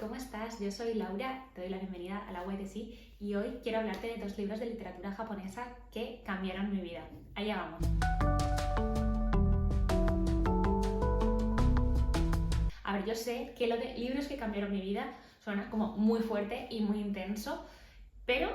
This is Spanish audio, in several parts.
¿cómo estás? Yo soy Laura, te doy la bienvenida a la YTC y hoy quiero hablarte de 2 libros de literatura japonesa que cambiaron mi vida. Allá vamos. A ver, yo sé que lo de libros que cambiaron mi vida suena como muy fuerte y muy intenso, pero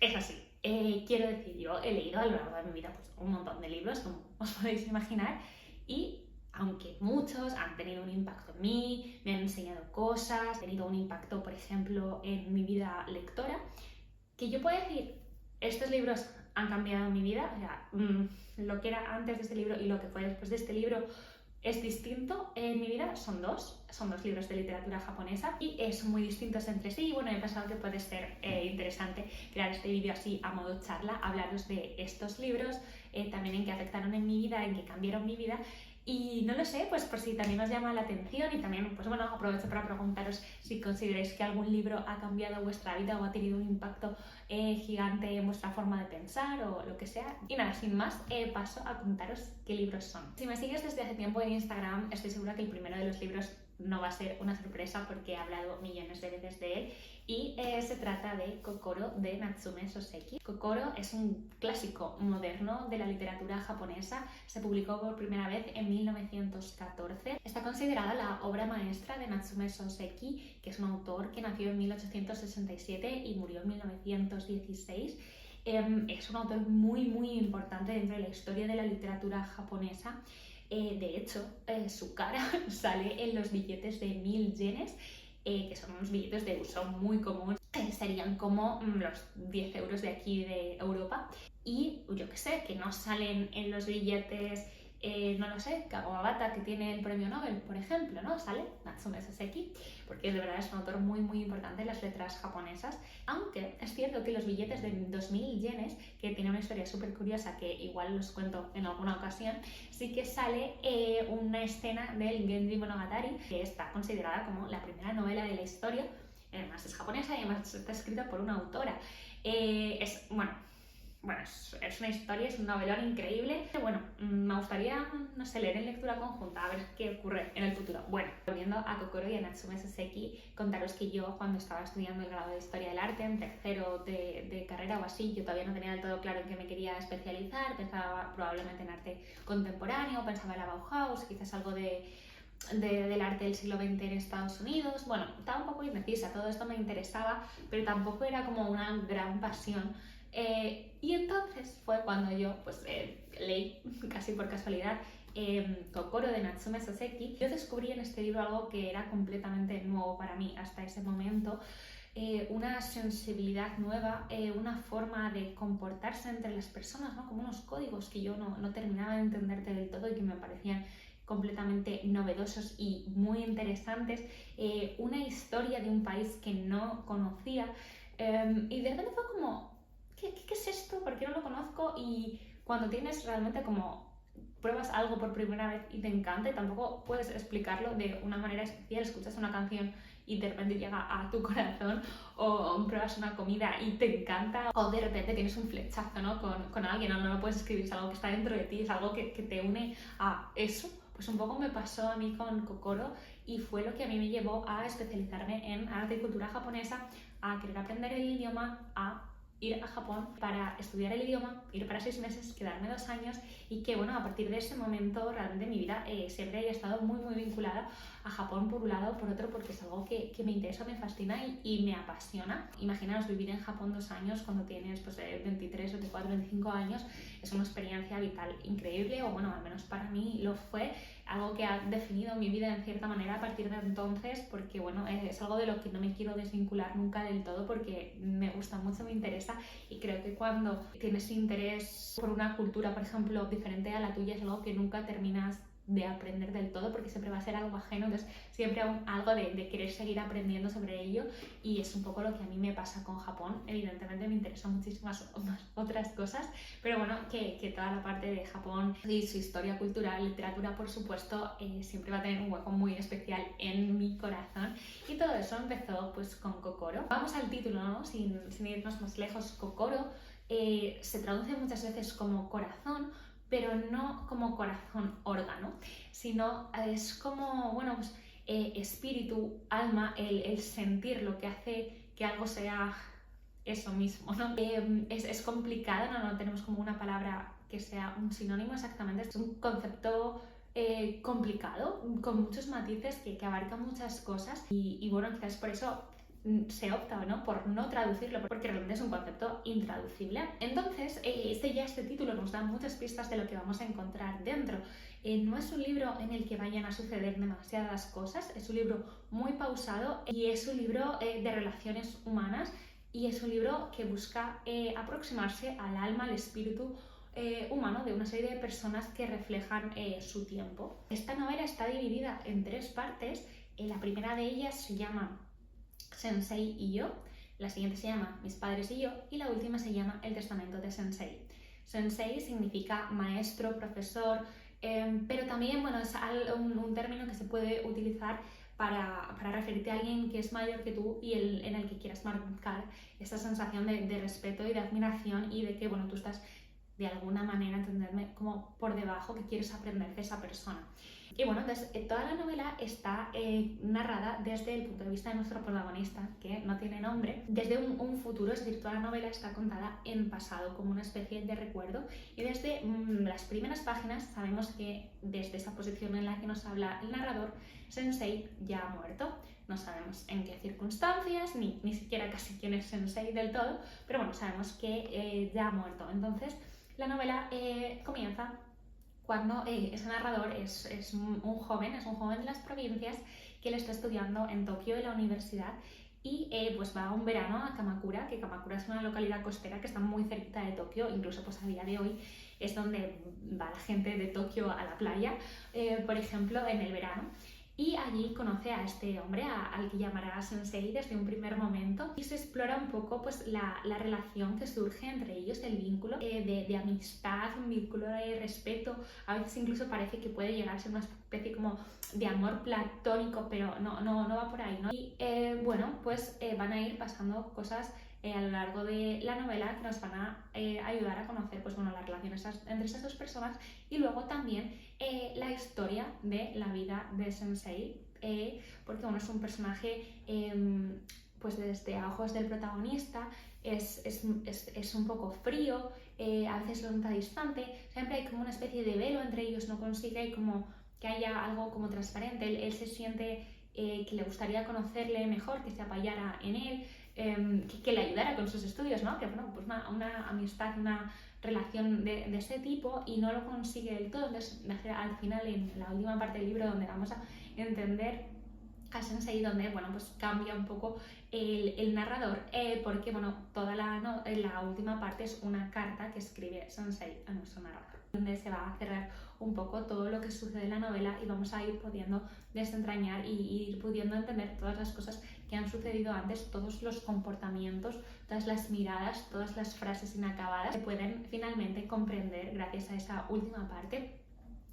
es así. Quiero decir, yo he leído a lo largo de mi vida pues, un montón de libros, como os podéis imaginar, y aunque muchos han tenido un impacto en mí, me han enseñado cosas, han tenido un impacto, por ejemplo, en mi vida lectora, que yo puedo decir, estos libros han cambiado mi vida, o sea, lo que era antes de este libro y lo que fue después de este libro es distinto en mi vida, son dos libros de literatura japonesa y son muy distintos entre sí y bueno, he pensado que puede ser interesante crear este vídeo así a modo charla, hablaros de estos libros, también en qué afectaron en mi vida, en qué cambiaron mi vida. Y no lo sé, pues por si también os llama la atención y también, pues bueno, aprovecho para preguntaros si consideráis que algún libro ha cambiado vuestra vida o ha tenido un impacto gigante en vuestra forma de pensar o lo que sea. Y nada, sin más, paso a contaros qué libros son. Si me sigues desde hace tiempo en Instagram, estoy segura que el primero de los libros no va a ser una sorpresa porque he hablado millones de veces de él y se trata de Kokoro de Natsume Soseki. Kokoro es un clásico moderno de la literatura japonesa, se publicó por primera vez en 1914. Está considerada la obra maestra de Natsume Soseki, que es un autor que nació en 1867 y murió en 1916. Es un autor muy importante dentro de la historia de la literatura japonesa. De hecho, su cara sale en los billetes de 1000 yenes, que son unos billetes de uso muy común, serían como los 10 euros de aquí de Europa. Y yo que sé, que no salen en los billetes, no lo sé, Kawabata, que tiene el premio Nobel, por ejemplo, ¿no? Sale Natsume Soseki, porque de verdad es un autor muy importante en las letras japonesas. Aunque es cierto que los billetes de 2000 yenes, que tiene una historia súper curiosa que igual os cuento en alguna ocasión, sí que sale una escena del Genji Monogatari, que está considerada como la primera novela de la historia. Además es japonesa y además está escrita por una autora. Es una historia, es un novelón increíble. Bueno, me gustaría, no sé, leer en lectura conjunta, a ver qué ocurre en el futuro. Bueno, volviendo a Kokoro y a Natsume Soseki, contaros que yo cuando estaba estudiando el grado de Historia del Arte, en tercero de carrera o así, yo todavía no tenía del todo claro en qué me quería especializar, pensaba probablemente en arte contemporáneo, pensaba en la Bauhaus, quizás algo del arte del siglo XX en Estados Unidos. Bueno, estaba un poco indecisa, todo esto me interesaba, pero tampoco era como una gran pasión. Y entonces fue cuando yo leí, casi por casualidad, Kokoro de Natsume Soseki. Yo descubrí en este libro algo que era completamente nuevo para mí hasta ese momento, una sensibilidad nueva, una forma de comportarse entre las personas, ¿no? Como unos códigos que yo no terminaba de entender del todo y que me parecían completamente novedosos y muy interesantes, una historia de un país que no conocía, y de repente fue como, ¿qué es esto? ¿Por qué no lo conozco? Y cuando tienes realmente como pruebas algo por primera vez y te encanta y tampoco puedes explicarlo de una manera especial, escuchas una canción y de repente llega a tu corazón, o pruebas una comida y te encanta, o de repente tienes un flechazo, ¿no? con alguien, o no lo puedes escribir, es algo que está dentro de ti, es algo que te une a eso. Pues un poco me pasó a mí con Kokoro y fue lo que a mí me llevó a especializarme en arte y cultura japonesa, a querer aprender el idioma, a ir a Japón para estudiar el idioma, ir para 6 meses, quedarme 2 años y que bueno, a partir de ese momento realmente mi vida siempre haya estado muy vinculada a Japón por un lado, por otro porque es algo que me interesa, me fascina y me apasiona. Imaginaos vivir en Japón 2 años cuando tienes 23, 24, 25 años, es una experiencia vital increíble, o bueno, al menos para mí lo fue, algo que ha definido mi vida en cierta manera a partir de entonces, porque bueno, es algo de lo que no me quiero desvincular nunca del todo porque me gusta mucho, me interesa, y creo que cuando tienes interés por una cultura, por ejemplo, diferente a la tuya, es algo que nunca terminas de aprender del todo porque siempre va a ser algo ajeno, entonces siempre algo de querer seguir aprendiendo sobre ello, y es un poco lo que a mí me pasa con Japón. Evidentemente me interesan muchísimas otras cosas, pero bueno, que toda la parte de Japón y su historia cultural, literatura por supuesto, siempre va a tener un hueco muy especial en mi corazón, y todo eso empezó pues con Kokoro. Vamos al título, ¿no? Sin irnos más lejos. Kokoro se traduce muchas veces como corazón, pero no como corazón órgano, sino es como, bueno, pues espíritu, alma, el sentir lo que hace que algo sea eso mismo, ¿no? Es complicado, no tenemos como una palabra que sea un sinónimo exactamente, es un concepto complicado, con muchos matices que abarca muchas cosas y bueno, quizás por eso se opta, ¿no?, por no traducirlo, porque realmente es un concepto intraducible. Entonces, este título nos da muchas pistas de lo que vamos a encontrar dentro. No es un libro en el que vayan a suceder demasiadas cosas, es un libro muy pausado y es un libro de relaciones humanas y es un libro que busca aproximarse al alma, al espíritu humano de una serie de personas que reflejan su tiempo. Esta novela está dividida en 3 partes. La primera de ellas se llama Sensei y yo, la siguiente se llama Mis padres y yo y la última se llama El testamento de Sensei. Sensei significa maestro, profesor, pero también bueno, es un término que se puede utilizar para referirte a alguien que es mayor que tú y en el que quieras marcar esa sensación de respeto y de admiración y de que bueno, tú estás de alguna manera, entenderme, como por debajo, que quieres aprender de esa persona. Y bueno, entonces toda la novela está narrada desde el punto de vista de nuestro protagonista, que no tiene nombre, desde un futuro, es decir, toda la novela está contada en pasado, como una especie de recuerdo, y desde las primeras páginas sabemos que desde esa posición en la que nos habla el narrador, Sensei ya ha muerto. No sabemos en qué circunstancias, ni siquiera casi quién es Sensei del todo, pero bueno, sabemos que ya ha muerto. Entonces, la novela comienza cuando ese narrador es un joven de las provincias que él está estudiando en Tokio en la universidad y pues va un verano a Kamakura, que Kamakura es una localidad costera que está muy cerquita de Tokio, incluso pues a día de hoy es donde va la gente de Tokio a la playa, por ejemplo, en el verano. Y allí conoce a este hombre, al que llamará Sensei desde un primer momento, y se explora un poco pues, la relación que surge entre ellos, el vínculo de amistad, un vínculo de respeto. A veces incluso parece que puede llegar a ser una especie como de amor platónico, pero no va por ahí, ¿no? Y bueno, pues van a ir pasando cosas a lo largo de la novela que nos van a ayudar a conocer pues, bueno, las relaciones entre esas dos personas y luego también la historia de la vida de Sensei, porque bueno, es un personaje pues desde a ojos del protagonista es un poco frío, a veces lo nota distante, siempre hay como una especie de velo entre ellos, no consigue como que haya algo como transparente, él se siente que le gustaría conocerle mejor, que se apoyara en él, que le ayudara con sus estudios, ¿no? Que bueno, pues una amistad, una relación de ese tipo y no lo consigue del todo. Entonces, al final, en la última parte del libro, donde vamos a entender a Sensei, donde bueno, pues cambia un poco el narrador, porque bueno, toda la última parte es una carta que escribe Sensei a nuestro narrador, donde se va a cerrar un poco todo lo que sucede en la novela y vamos a ir pudiendo desentrañar y ir pudiendo entender todas las cosas que han sucedido antes, todos los comportamientos, todas las miradas, todas las frases inacabadas se pueden finalmente comprender gracias a esa última parte.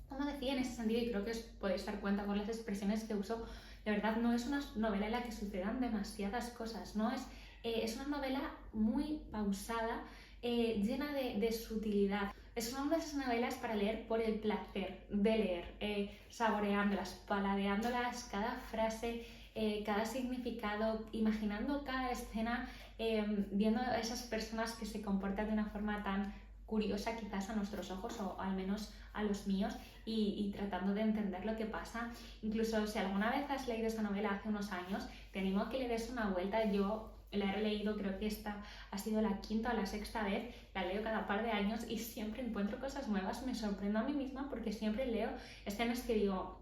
Como decía, en ese sentido, y creo que os podéis dar cuenta con las expresiones que uso, de verdad no es una novela en la que sucedan demasiadas cosas, ¿no? Es una novela muy pausada, llena de sutilidad. Es una de esas novelas para leer por el placer de leer, saboreándolas, paladeándolas, cada frase, cada significado, imaginando cada escena, viendo a esas personas que se comportan de una forma tan curiosa quizás a nuestros ojos o al menos a los míos y tratando de entender lo que pasa. Incluso si alguna vez has leído esta novela hace unos años, te animo a que le des una vuelta. Yo la he releído, creo que esta ha sido la 5ª o la 6ª vez, la leo cada par de años y siempre encuentro cosas nuevas, me sorprendo a mí misma porque siempre leo escenas que digo,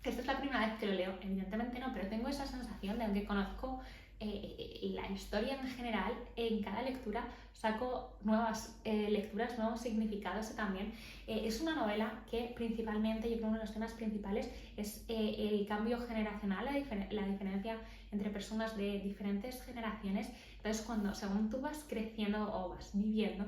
esta es la primera vez que lo leo, evidentemente no, pero tengo esa sensación de aunque conozco la historia en general, en cada lectura saco nuevas lecturas, nuevos significados también. Es una novela que principalmente, yo creo que uno de los temas principales es el cambio generacional, la diferencia entre personas de diferentes generaciones. Entonces, según tú vas creciendo o vas viviendo,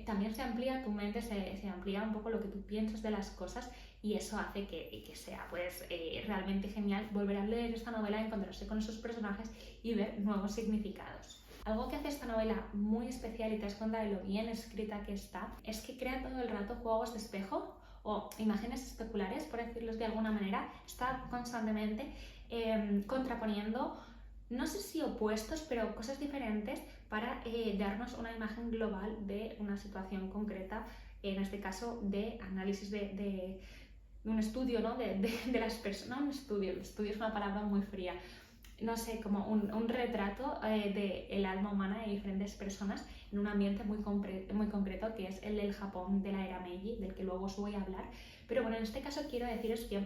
también se amplía tu mente, se amplía un poco lo que tú piensas de las cosas y eso hace que sea pues, realmente genial volver a leer esta novela, encontrarse con esos personajes y ver nuevos significados. Algo que hace esta novela muy especial y te das cuenta de lo bien escrita que está es que crea todo el rato juegos de espejo o imágenes especulares, por decirlos de alguna manera, está constantemente contraponiendo, no sé si opuestos, pero cosas diferentes para darnos una imagen global de una situación concreta, en este caso de análisis de un estudio, ¿no? de las personas, no un estudio es una palabra muy fría, no sé, como un retrato del alma humana de diferentes personas en un ambiente muy concreto, que es el del Japón de la era Meiji, del que luego os voy a hablar. Pero bueno, en este caso quiero deciros que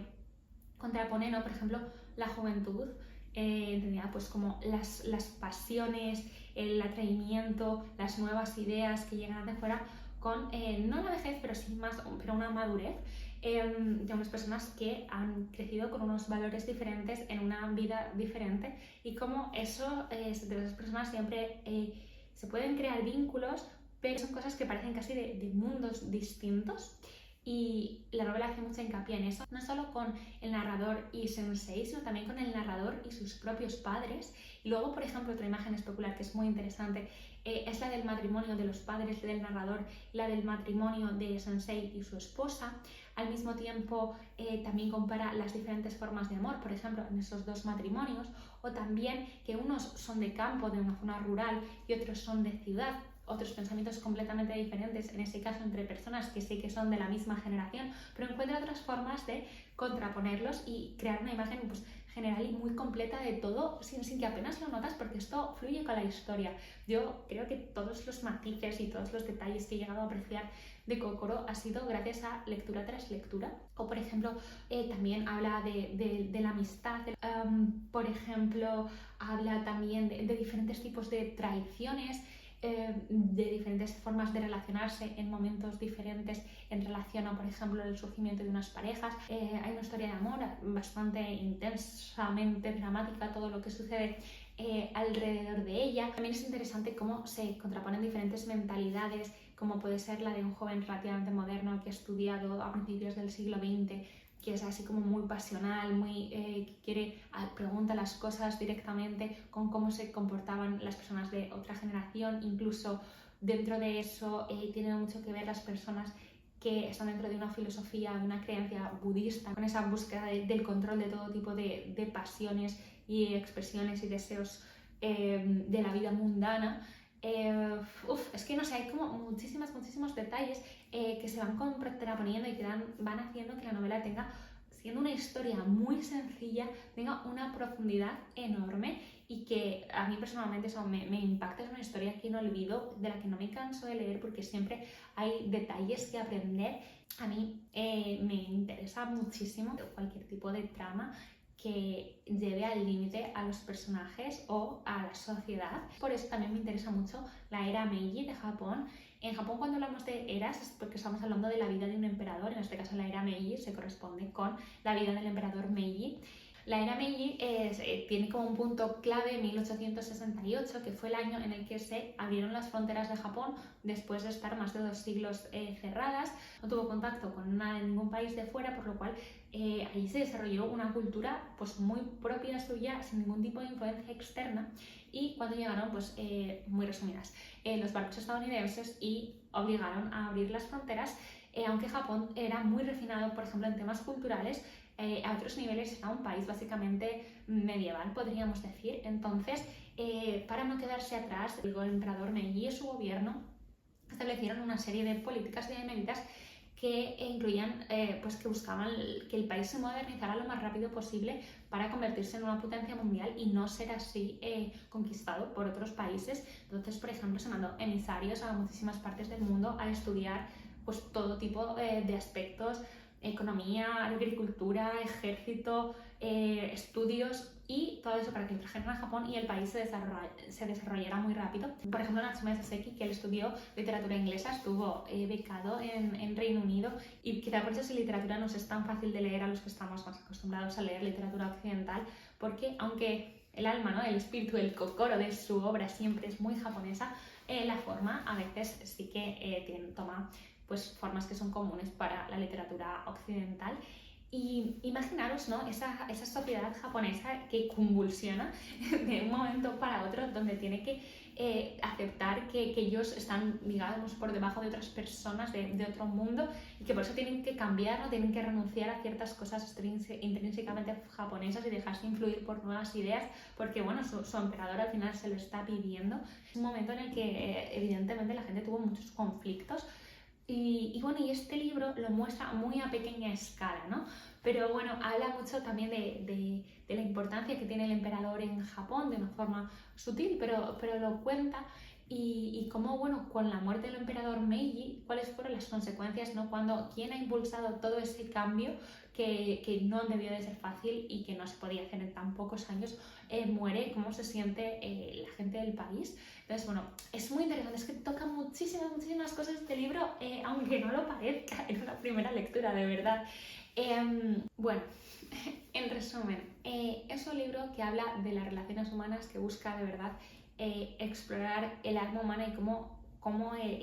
contrapone, ¿no? Por ejemplo, la juventud, entendida pues como las pasiones, el atrevimiento, las nuevas ideas que llegan de fuera con, no la vejez, pero sí más, pero una madurez de unas personas que han crecido con unos valores diferentes en una vida diferente, y como eso, de esas personas siempre se pueden crear vínculos, pero son cosas que parecen casi de mundos distintos. Y la novela hace mucha hincapié en eso, no solo con el narrador y Sensei, sino también con el narrador y sus propios padres. Y luego, por ejemplo, otra imagen especular que es muy interesante es la del matrimonio de los padres del narrador, la del matrimonio de Sensei y su esposa. Al mismo tiempo, también compara las diferentes formas de amor, por ejemplo, en esos dos matrimonios, o también que unos son de campo, de una zona rural, y otros son de ciudad. Otros pensamientos completamente diferentes, en ese caso entre personas que sí que son de la misma generación, pero encuentra otras formas de contraponerlos y crear una imagen pues, general y muy completa de todo, sin que apenas lo notas, porque esto fluye con la historia. Yo creo que todos los matices y todos los detalles que he llegado a apreciar de Kokoro ha sido gracias a lectura tras lectura. O por ejemplo, también habla de la amistad, por ejemplo, habla también de diferentes tipos de traiciones, de diferentes formas de relacionarse en momentos diferentes en relación a, por ejemplo, el surgimiento de unas parejas. Hay una historia de amor bastante intensamente dramática, todo lo que sucede alrededor de ella. También es interesante cómo se contraponen diferentes mentalidades, como puede ser la de un joven relativamente moderno que ha estudiado a principios del siglo XX, que es así como muy pasional, muy que quiere, pregunta las cosas directamente, con cómo se comportaban las personas de otra generación. Incluso dentro de eso tiene mucho que ver las personas que están dentro de una filosofía, de una creencia budista, con esa búsqueda del control de todo tipo de pasiones y expresiones y deseos de la vida mundana. Es que no sé, hay como muchísimos detalles que se van contraponiendo y que van haciendo que la novela tenga, siendo una historia muy sencilla, tenga una profundidad enorme, y que a mí personalmente eso me impacta. Es una historia que no olvido, de la que no me canso de leer, porque siempre hay detalles que aprender. A mí me interesa muchísimo cualquier tipo de trama que lleve al límite a los personajes o a la sociedad. Por eso también me interesa mucho la era Meiji de Japón. En Japón, cuando hablamos de eras, es porque estamos hablando de la vida de un emperador. En este caso, la era Meiji se corresponde con la vida del emperador Meiji. La era Meiji tiene como un punto clave 1868, que fue el año en el que se abrieron las fronteras de Japón después de estar más de 2 siglos cerradas. No tuvo contacto con ningún país de fuera, por lo cual ahí se desarrolló una cultura pues, muy propia suya, sin ningún tipo de influencia externa. Y cuando llegaron, pues muy resumidas, los barcos estadounidenses y obligaron a abrir las fronteras, aunque Japón era muy refinado, por ejemplo, en temas culturales, a otros niveles era un país básicamente medieval, podríamos decir. Entonces, para no quedarse atrás, el emperador Meiji y su gobierno establecieron una serie de políticas y de medidas que incluían, pues que buscaban que el país se modernizara lo más rápido posible para convertirse en una potencia mundial y no ser así conquistado por otros países. Entonces, por ejemplo, se mandó emisarios a muchísimas partes del mundo a estudiar pues, todo tipo de aspectos: economía, agricultura, ejército, estudios, y todo eso para que lo trajeran a Japón y el país se desarrollara muy rápido. Por ejemplo, Natsume Soseki, que él estudió literatura inglesa, estuvo becado en Reino Unido, y quizá por eso su literatura no es tan fácil de leer a los que estamos más acostumbrados a leer literatura occidental, porque aunque el alma, ¿no? El espíritu, el kokoro de su obra siempre es muy japonesa, la forma a veces sí que toma pues, formas que son comunes para la literatura occidental. Y imaginaros, ¿no? Esa sociedad japonesa que convulsiona de un momento para otro, donde tiene que aceptar que ellos están, digamos, por debajo de otras personas, de otro mundo, y que por eso tienen que cambiar, ¿no? Tienen que renunciar a ciertas cosas intrínsecamente japonesas y dejarse influir por nuevas ideas, porque, bueno, su emperador al final se lo está pidiendo. Es un momento en el que, evidentemente, la gente tuvo muchos conflictos. Y bueno, y este libro lo muestra muy a pequeña escala, ¿no? Pero bueno, habla mucho también de la importancia que tiene el emperador en Japón de una forma sutil, pero lo cuenta y cómo, bueno, con la muerte del emperador Meiji, cuáles fueron las consecuencias, ¿no? Cuando quién ha impulsado todo ese cambio que no debió de ser fácil y que no se podía hacer en tan pocos años, muere, cómo se siente la gente del país. Entonces, bueno, es muy interesante, es que toca muchísimas cosas este libro, aunque no lo parezca en una primera lectura, de verdad. Bueno, en resumen, es un libro que habla de las relaciones humanas, que busca de verdad explorar el alma humana y cómo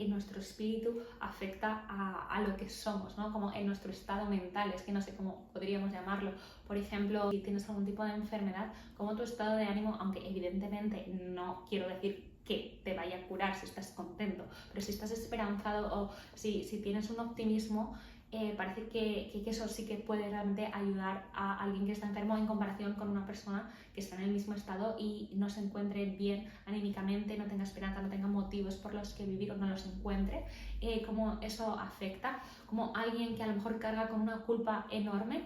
nuestro espíritu afecta a lo que somos, ¿no? Como en nuestro estado mental, es que no sé cómo podríamos llamarlo. Por ejemplo, si tienes algún tipo de enfermedad, como tu estado de ánimo, aunque evidentemente no quiero decir que te vaya a curar si estás contento, pero si estás esperanzado o si tienes un optimismo, parece que eso sí que puede realmente ayudar a alguien que está enfermo en comparación con una persona que está en el mismo estado y no se encuentre bien anímicamente, no tenga esperanza, no tenga motivos por los que vivir o no los encuentre, cómo eso afecta, como alguien que a lo mejor carga con una culpa enorme,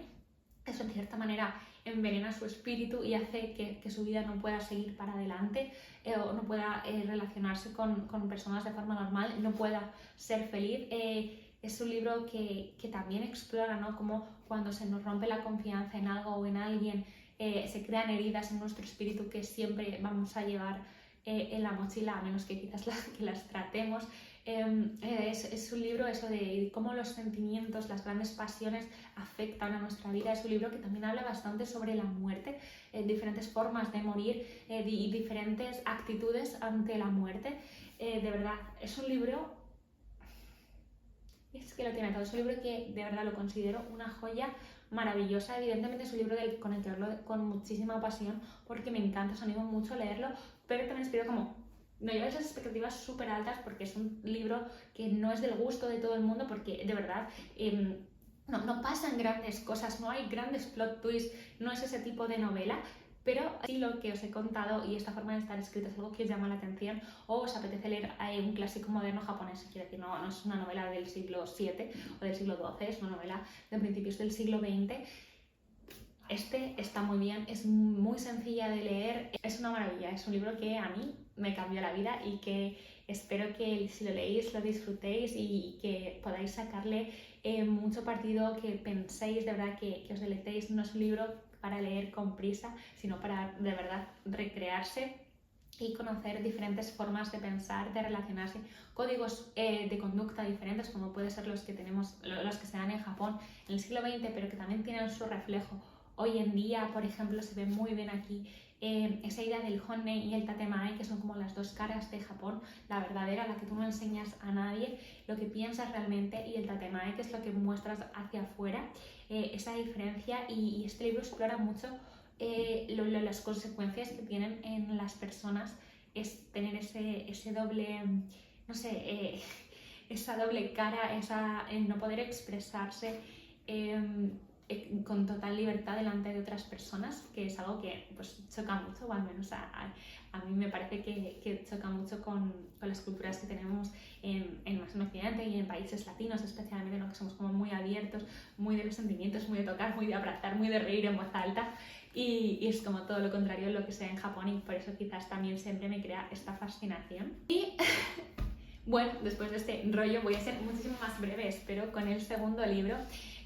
eso en cierta manera envenena su espíritu y hace que su vida no pueda seguir para adelante, o no pueda relacionarse con personas de forma normal, no pueda ser feliz. Es un libro que también explora, ¿no? Cómo cuando se nos rompe la confianza en algo o en alguien, se crean heridas en nuestro espíritu que siempre vamos a llevar en la mochila, a menos que quizás que las tratemos. Es un libro eso de cómo los sentimientos, las grandes pasiones afectan a nuestra vida. Es un libro que también habla bastante sobre la muerte, diferentes formas de morir y diferentes actitudes ante la muerte. De verdad, es un libro... Es que lo tiene todo, es un libro que de verdad lo considero una joya maravillosa. Evidentemente es un libro con el que hablo con muchísima pasión porque me encanta, os animo mucho a leerlo, pero también espero como no lleváis las expectativas súper altas porque es un libro que no es del gusto de todo el mundo, porque de verdad no pasan grandes cosas, no hay grandes plot twists, no es ese tipo de novela. Pero sí, lo que os he contado y esta forma de estar escrito es algo que os llama la atención o os apetece leer un clásico moderno japonés. Quiero decir, no es una novela del siglo VII o del siglo XII, es una novela de principios del siglo XX. Este está muy bien, es muy sencilla de leer, es una maravilla, es un libro que a mí me cambió la vida y que espero que si lo leéis lo disfrutéis y que podáis sacarle mucho partido, que penséis de verdad que os deleitéis. No es un libro para leer con prisa, sino para de verdad recrearse y conocer diferentes formas de pensar, de relacionarse, códigos de conducta diferentes, como pueden ser los que se dan en Japón en el siglo XX, pero que también tienen su reflejo hoy en día. Por ejemplo, se ve muy bien aquí esa idea del honne y el tatemae, que son como las dos caras de Japón, la verdadera, la que tú no enseñas a nadie, lo que piensas realmente, y el tatemae, que es lo que muestras hacia afuera, esa diferencia. Y este libro explora mucho las consecuencias que tienen en las personas, es tener ese doble, no sé, esa doble cara, no poder expresarse con total libertad delante de otras personas, que es algo que pues choca mucho, o al menos a mí me parece que choca mucho con las culturas que tenemos más en Occidente y en países latinos, especialmente, ¿no? Que somos como muy abiertos, muy de los sentimientos, muy de tocar, muy de abrazar, muy de reír en voz alta, y es como todo lo contrario lo que sea en Japón, y por eso quizás también siempre me crea esta fascinación. Y bueno, después de este rollo voy a ser muchísimo más breve, espero, con el segundo libro,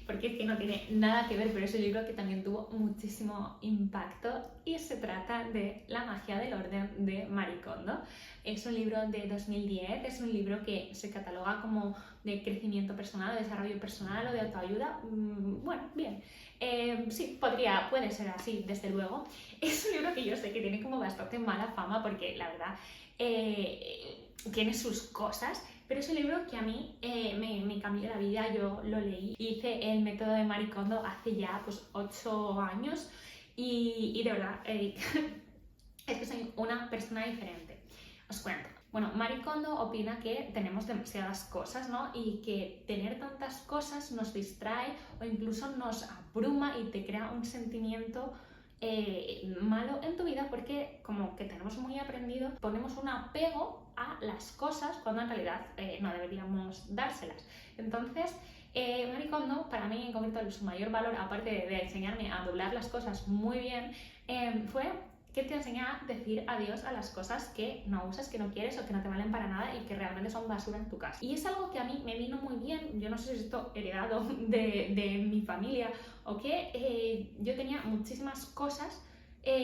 porque es que no tiene nada que ver, pero es un libro que también tuvo muchísimo impacto, y se trata de La magia del orden de Marie Kondo. Es un libro de 2010, es un libro que se cataloga como de crecimiento personal, de desarrollo personal o de autoayuda. Bueno, bien, sí, puede ser así, desde luego. Es un libro que yo sé que tiene como bastante mala fama porque la verdad tiene sus cosas, pero es un libro que a mí me cambió la vida. Yo lo leí, hice el método de Marie Kondo hace ya pues 8 años y de verdad es que soy una persona diferente. Os cuento. Bueno, Marie Kondo opina que tenemos demasiadas cosas, ¿no? Y que tener tantas cosas nos distrae o incluso nos abruma y te crea un sentimiento malo en tu vida, porque como que tenemos muy aprendido, ponemos un apego a las cosas cuando en realidad no deberíamos dárselas. Entonces, Marie Kondo, para mí en concreto, su mayor valor, aparte de enseñarme a doblar las cosas muy bien, fue que te enseña a decir adiós a las cosas que no usas, que no quieres o que no te valen para nada y que realmente son basura en tu casa. Y es algo que a mí me vino muy bien. Yo no sé si esto heredado de mi familia o qué. Yo tenía muchísimas cosas,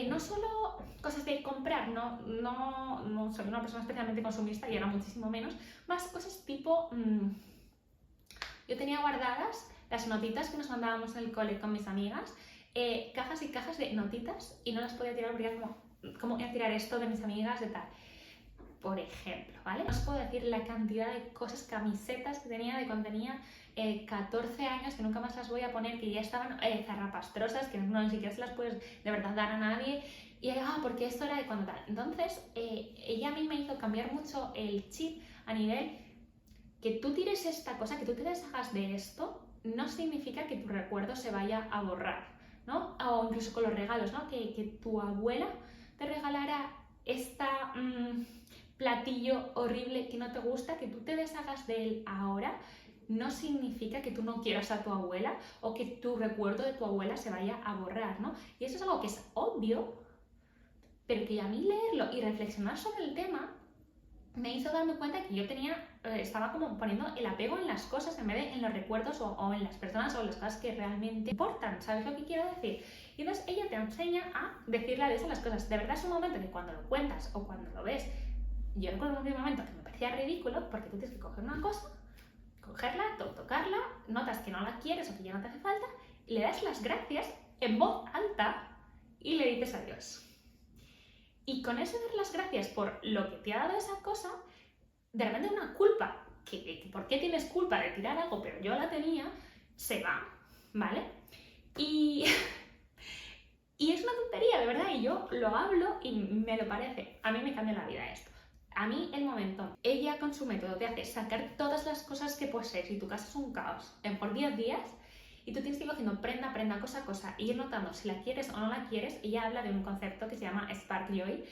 no solo cosas de comprar, no soy una persona especialmente consumista y era muchísimo menos, más cosas tipo... yo tenía guardadas las notitas que nos mandábamos en el cole con mis amigas, cajas y cajas de notitas, y no las podía tirar porque era como, ¿cómo voy a tirar esto de mis amigas de tal? Por ejemplo, ¿vale? No os puedo decir la cantidad de cosas, camisetas que tenía de cuando tenía 14 años, que nunca más las voy a poner, que ya estaban zarrapastrosas, que no, ni siquiera se las puedes de verdad dar a nadie. Y porque esto era de cuando tal. Entonces, ella a mí me hizo cambiar mucho el chip a nivel que tú tires esta cosa, que tú te deshagas de esto, no significa que tu recuerdo se vaya a borrar, ¿no? O incluso con los regalos, ¿no? Que tu abuela te regalara esta platillo horrible que no te gusta, que tú te deshagas de él ahora, no significa que tú no quieras a tu abuela o que tu recuerdo de tu abuela se vaya a borrar, ¿no? Y eso es algo que es obvio, pero que a mí leerlo y reflexionar sobre el tema me hizo darme cuenta que yo estaba como poniendo el apego en las cosas en vez de en los recuerdos o en las personas o en las cosas que realmente importan. ¿Sabes lo que quiero decir? Y entonces ella te enseña a decirle adiós a las cosas. De verdad es un momento que cuando lo cuentas o cuando lo ves, yo recuerdo un primer momento que me parecía ridículo, porque tú tienes que coger una cosa, cogerla, tocarla, notas que no la quieres o que ya no te hace falta, le das las gracias en voz alta y le dices adiós. Y con eso dar las gracias por lo que te ha dado esa cosa, de repente una culpa, que ¿por qué tienes culpa de tirar algo? Pero yo la tenía, se va, ¿vale? Y es una tontería, de verdad, y yo lo hablo y me lo parece. A mí me cambia la vida esto. A mí el momento, ella con su método te hace sacar todas las cosas que posees y tu casa es un caos en por 10 días, y tú tienes que ir haciendo prenda, cosa a cosa, y ir notando si la quieres o no la quieres. Ella habla de un concepto que se llama Spark Joy,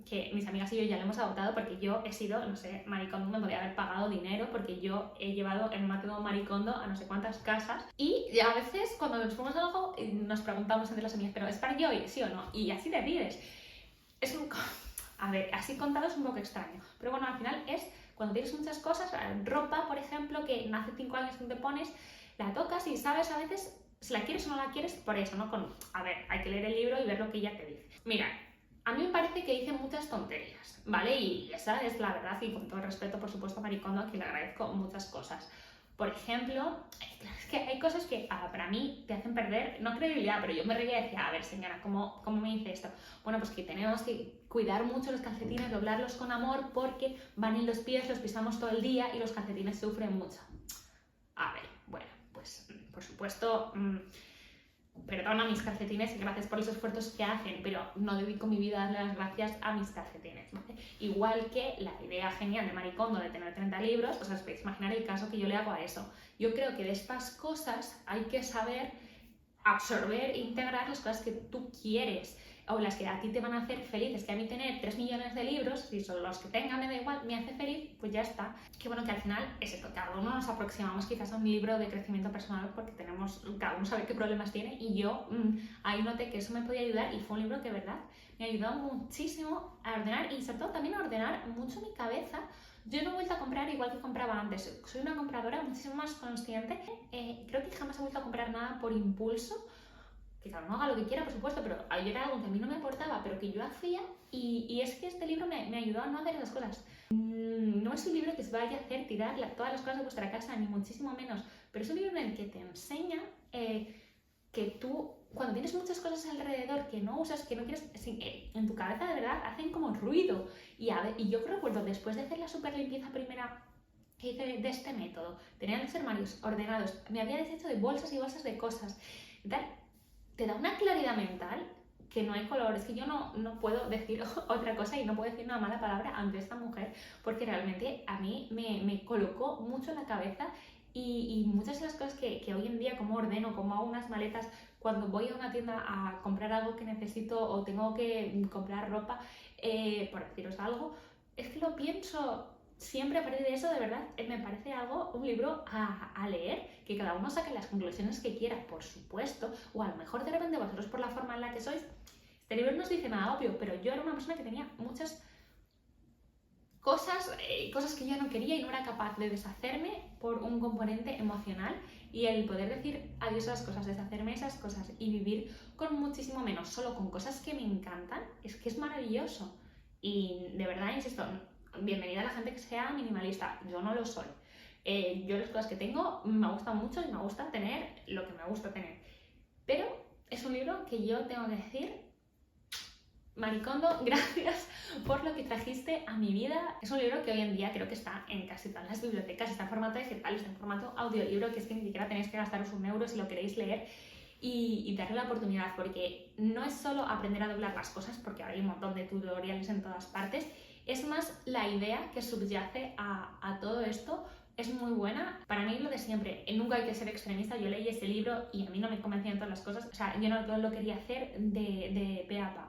que mis amigas y yo ya lo hemos adoptado, porque yo he sido, no sé, Marie Kondo me podría haber pagado dinero, porque yo he llevado el método Marie Kondo a no sé cuántas casas, y a veces cuando nos fuimos a algo nos preguntamos entre las amigas, ¿pero Spark Joy, sí o no? Y así te vives. Es un... A ver, así contado es un poco extraño, pero bueno, al final es cuando tienes muchas cosas, ropa, por ejemplo, que hace 5 años que te pones, la tocas y sabes a veces si la quieres o no la quieres por eso, ¿no? A ver, hay que leer el libro y ver lo que ella te dice. Mira, a mí me parece que dice muchas tonterías, ¿vale? Y esa es la verdad, y con todo el respeto, por supuesto, a Marie Kondo, a quien le agradezco muchas cosas. Por ejemplo, es que hay cosas que para mí te hacen perder, no credibilidad, pero yo me reía y decía, a ver señora, ¿cómo me dice esto? Bueno, pues que tenemos que cuidar mucho los calcetines, doblarlos con amor, porque van en los pies, los pisamos todo el día y los calcetines sufren mucho. A ver, bueno, pues por supuesto, perdona mis calcetines y gracias por los esfuerzos que hacen, pero no dedico mi vida a darle las gracias a mis calcetines, ¿vale? Igual que la idea genial de Marie Kondo de tener 30 libros, pues os podéis imaginar el caso que yo le hago a eso. Yo creo que de estas cosas hay que saber absorber e integrar las cosas que tú quieres o las que a ti te van a hacer feliz. Es que a mí tener 3 millones de libros, si son los que tenga, me da igual, me hace feliz, pues ya está. Que bueno, que al final es esto, cada uno nos aproximamos quizás a un libro de crecimiento personal porque cada uno sabe qué problemas tiene, y yo ahí noté que eso me podía ayudar y fue un libro que, verdad, me ayudó muchísimo a ordenar y sobre todo también a ordenar mucho mi cabeza. Yo no he vuelto a comprar igual que compraba antes, soy una compradora muchísimo más consciente. Creo que jamás he vuelto a comprar nada por impulso, que cada uno haga lo que quiera, por supuesto, pero yo era algo que a mí no me aportaba, pero que yo hacía, y es que este libro me ayudó a no hacer esas cosas. No es un libro que os vaya a hacer tirar todas las cosas de vuestra casa, ni muchísimo menos, pero es un libro en el que te enseña que tú, cuando tienes muchas cosas alrededor que no usas, que no quieres en tu tu cabeza de verdad hacen como ruido. Y yo recuerdo, después de hacer la super limpieza primera que hice de este método, tenía los armarios ordenados, me había deshecho de bolsas y bolsas de cosas y tal, te da una claridad mental que no hay color. Es que yo no puedo decir otra cosa y no puedo decir una mala palabra ante esta mujer, porque realmente a mí me colocó mucho en la cabeza y muchas de las cosas que hoy en día, como ordeno, como hago unas maletas cuando voy a una tienda a comprar algo que necesito o tengo que comprar ropa, por deciros algo, es que lo pienso siempre. A partir de eso, de verdad, me parece un libro a leer, que cada uno saque las conclusiones que quiera, por supuesto, o a lo mejor de repente vosotros, por la forma en la que sois, este libro no os dice nada obvio, pero yo era una persona que tenía muchas cosas que yo no quería y no era capaz de deshacerme por un componente emocional, y el poder decir adiós a las cosas, deshacerme de esas cosas y vivir con muchísimo menos, solo con cosas que me encantan, es que es maravilloso. Y de verdad, insisto, bienvenida a la gente que sea minimalista, yo no lo soy. Yo las cosas que tengo me gustan mucho y me gusta tener lo que me gusta tener. Pero es un libro que yo tengo que decir, Marie Kondo, gracias por lo que trajiste a mi vida. Es un libro que hoy en día creo que está en casi todas las bibliotecas, está en formato digital, está en formato audiolibro, que es que ni siquiera tenéis que gastaros €1 si lo queréis leer y darle la oportunidad, porque no es solo aprender a doblar las cosas, porque ahora hay un montón de tutoriales en todas partes, es más la idea que subyace a todo esto. Es muy buena. Para mí lo de siempre, nunca hay que ser extremista. Yo leí este libro y a mí no me convencían todas las cosas, o sea, yo no lo quería hacer de pe a pa.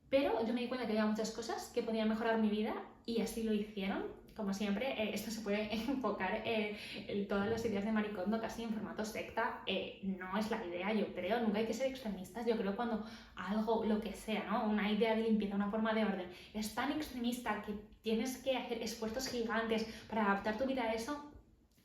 Pero yo me di cuenta que había muchas cosas que podían mejorar mi vida y así lo hicieron. Como siempre, esto se puede enfocar en todas las ideas de Marie Kondo casi en formato secta. No es la idea, yo creo. Nunca hay que ser extremistas. Yo creo cuando algo, lo que sea, ¿no? Una idea de limpieza, una forma de orden, es tan extremista que tienes que hacer esfuerzos gigantes para adaptar tu vida a eso,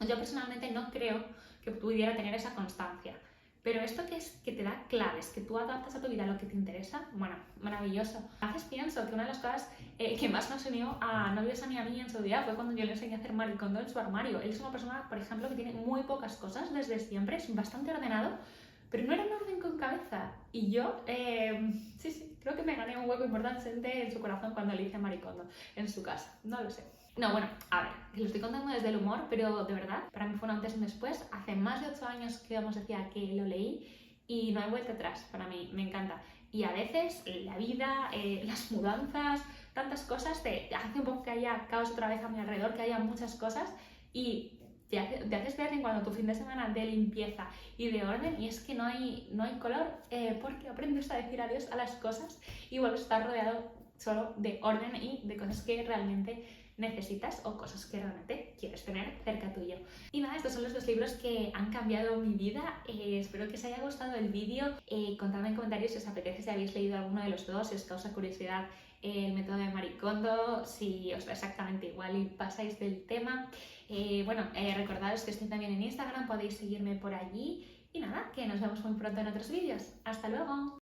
yo personalmente no creo que pudiera tener esa constancia. Pero esto que es que te da claves, que tú adaptas a tu vida lo que te interesa, bueno, maravilloso. A veces pienso que una de las cosas que más nos unió a novios a mí en su día fue cuando yo le enseñé a hacer Marie Kondo en su armario. Él es una persona, por ejemplo, que tiene muy pocas cosas desde siempre, es bastante ordenado, pero no era un orden con cabeza. Y yo, sí, creo que me gané un hueco importante en su corazón cuando le hice Marie Kondo en su casa, no lo sé. No, bueno, a ver, que lo estoy contando desde el humor, pero de verdad, para mí fue un antes y un después. Hace más de 8 años que os decía que lo leí y no hay vuelta atrás. Para mí, me encanta. Y a veces la vida, las mudanzas, tantas cosas, te hace un poco que haya caos otra vez a mi alrededor, que haya muchas cosas y te haces ver en cuando tu fin de semana de limpieza y de orden, y es que no hay color, porque aprendes a decir adiós a las cosas y vuelves a estar rodeado solo de orden y de cosas que realmente necesitas o cosas que realmente quieres tener cerca tuyo. Y nada, estos son los 2 libros que han cambiado mi vida. Espero que os haya gustado el vídeo. Contadme en comentarios si os apetece, si habéis leído alguno de los 2, si os causa curiosidad el método de Marie Kondo, si os da exactamente igual y pasáis del tema. Recordaros que estoy también en Instagram, podéis seguirme por allí. Y nada, que nos vemos muy pronto en otros vídeos. ¡Hasta luego!